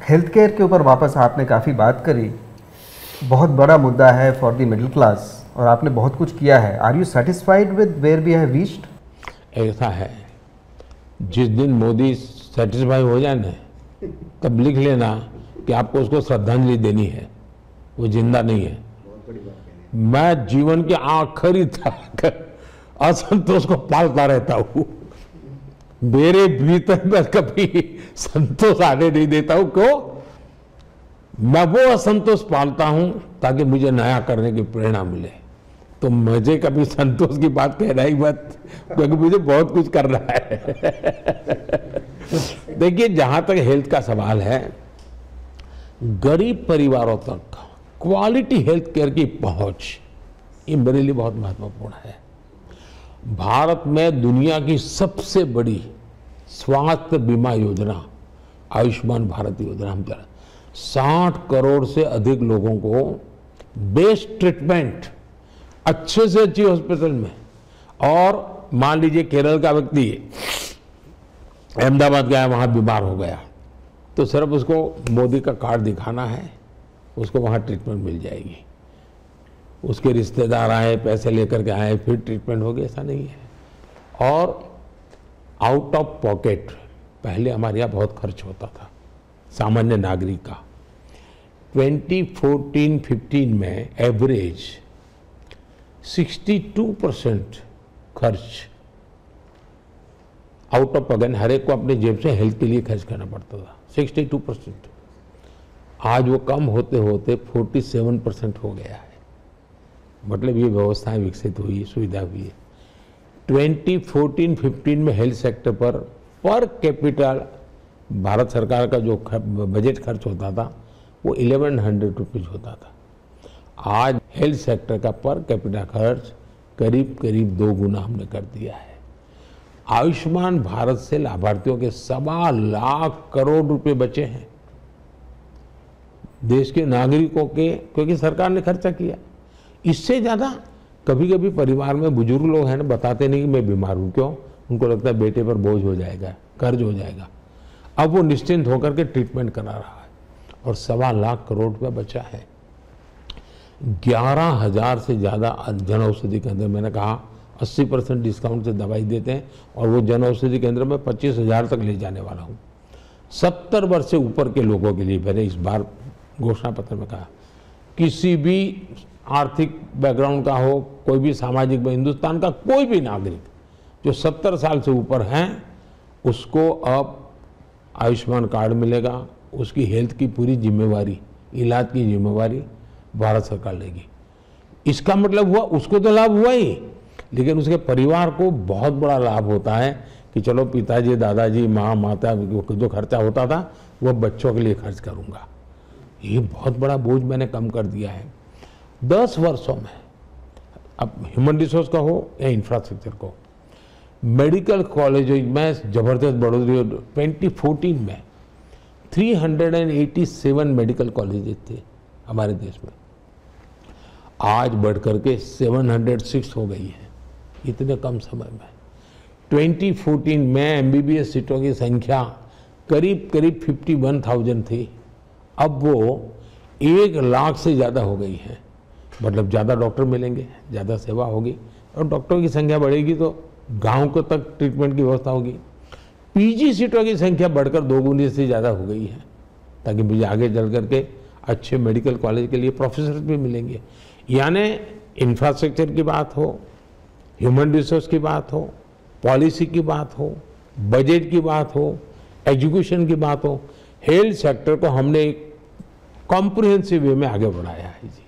Health care के ऊपर वापस आपने काफ़ी बात करी। बहुत बड़ा मुद्दा है फॉर द मिडिल क्लास और आपने बहुत कुछ किया है। Are you satisfied with where we have reached? ऐसा है, जिस दिन मोदी सेटिस्फाई हो जाए ना, तब लिख लेना कि आपको उसको श्रद्धांजलि देनी है, वो जिंदा नहीं है। मैं जीवन के आखिरी तक असंतोष को पालता रहता हूँ। मेरे भीतर में कभी संतोष आने नहीं देता हूँ। क्यों? मैं वो असंतोष पालता हूं ताकि मुझे नया करने की प्रेरणा मिले। तो मुझे कभी संतोष की बात कहना ही मत, क्योंकि मुझे बहुत कुछ करना है। देखिए, जहां तक हेल्थ का सवाल है, गरीब परिवारों तक क्वालिटी हेल्थ केयर की पहुंच, ये मेरे लिए बहुत महत्वपूर्ण है। भारत में दुनिया की सबसे बड़ी स्वास्थ्य बीमा योजना आयुष्मान भारत योजना हम चला। 60 करोड़ से अधिक लोगों को बेस्ट ट्रीटमेंट अच्छे से अच्छी हॉस्पिटल में। और मान लीजिए केरल का व्यक्ति अहमदाबाद गया, वहां बीमार हो गया, तो सिर्फ उसको मोदी का कार्ड दिखाना है, उसको वहां ट्रीटमेंट मिल जाएगी। उसके रिश्तेदार आए, पैसे लेकर के आए, फिर ट्रीटमेंट होगी, ऐसा नहीं है। और आउट ऑफ पॉकेट पहले हमारे यहाँ बहुत खर्च होता था सामान्य नागरिक का। 2014-15 में एवरेज 62% खर्च आउट ऑफ पॉकेट, हर एक को अपने जेब से हेल्थ के लिए खर्च करना पड़ता था। 62%। आज वो कम होते होते 47% हो गया है। मतलब ये व्यवस्थाएं विकसित हुई, सुविधा हुई है। 2014-15 में हेल्थ सेक्टर पर कैपिटल भारत सरकार का जो बजट खर्च होता था वो 1100 रुपीज होता था। आज हेल्थ सेक्टर का पर कैपिटल खर्च करीब करीब 2 गुना हमने कर दिया है। आयुष्मान भारत से लाभार्थियों के 1.25 लाख करोड़ रुपए बचे हैं देश के नागरिकों के, क्योंकि सरकार ने खर्चा किया। इससे ज्यादा कभी कभी परिवार में बुजुर्ग लोग हैं ना, बताते नहीं कि मैं बीमार हूं। क्यों? उनको लगता है बेटे पर बोझ हो जाएगा, कर्ज हो जाएगा। अब वो निश्चिंत होकर के ट्रीटमेंट करा रहा है और 1.25 लाख करोड़ रुपया बचा है। 11,000 से ज्यादा जन औषधि केंद्र, मैंने कहा 80% डिस्काउंट से दवाई देते हैं, और वो जन औषधि केंद्र में 25,000 तक ले जाने वाला हूँ। 70 वर्ष से ऊपर के लोगों के लिए मैंने इस बार घोषणा पत्र में कहा, किसी भी आर्थिक बैकग्राउंड का हो, कोई भी सामाजिक में, हिंदुस्तान का कोई भी नागरिक जो 70 साल से ऊपर हैं, उसको अब आयुष्मान कार्ड मिलेगा। उसकी हेल्थ की पूरी जिम्मेवारी, इलाज की जिम्मेवारी भारत सरकार लेगी। इसका मतलब हुआ उसको तो लाभ हुआ ही, लेकिन उसके परिवार को बहुत बड़ा लाभ होता है कि चलो पिताजी, दादाजी, माँ, माता जो खर्चा होता था वो बच्चों के लिए खर्च करूंगा। ये बहुत बड़ा बोझ मैंने कम कर दिया है 10 वर्षों में। अब ह्यूमन रिसोर्स का हो या इंफ्रास्ट्रक्चर को, मेडिकल कॉलेज में जबरदस्त बढ़ोतरी। 2014 में 387 मेडिकल कॉलेजेस थे हमारे देश में, आज बढ़कर के 706 हो गई है इतने कम समय में। 2014 में एमबीबीएस सीटों की संख्या करीब करीब 51,000 थी, अब वो 1 लाख से ज़्यादा हो गई है। मतलब ज़्यादा डॉक्टर मिलेंगे, ज़्यादा सेवा होगी, और डॉक्टरों की संख्या बढ़ेगी तो गांव को तक ट्रीटमेंट की व्यवस्था होगी। पीजी सीटों की संख्या बढ़कर 2 गुने से ज़्यादा हो गई है, ताकि मुझे आगे चल करके अच्छे मेडिकल कॉलेज के लिए प्रोफेसर भी मिलेंगे। यानी इंफ्रास्ट्रक्चर की बात हो, ह्यूमन रिसोर्स की बात हो, पॉलिसी की बात हो, बजट की बात हो, एजुकेशन की बात हो, हेल्थ सेक्टर को हमने एक कॉम्प्रिहेंसिव वे में आगे बढ़ाया है जी।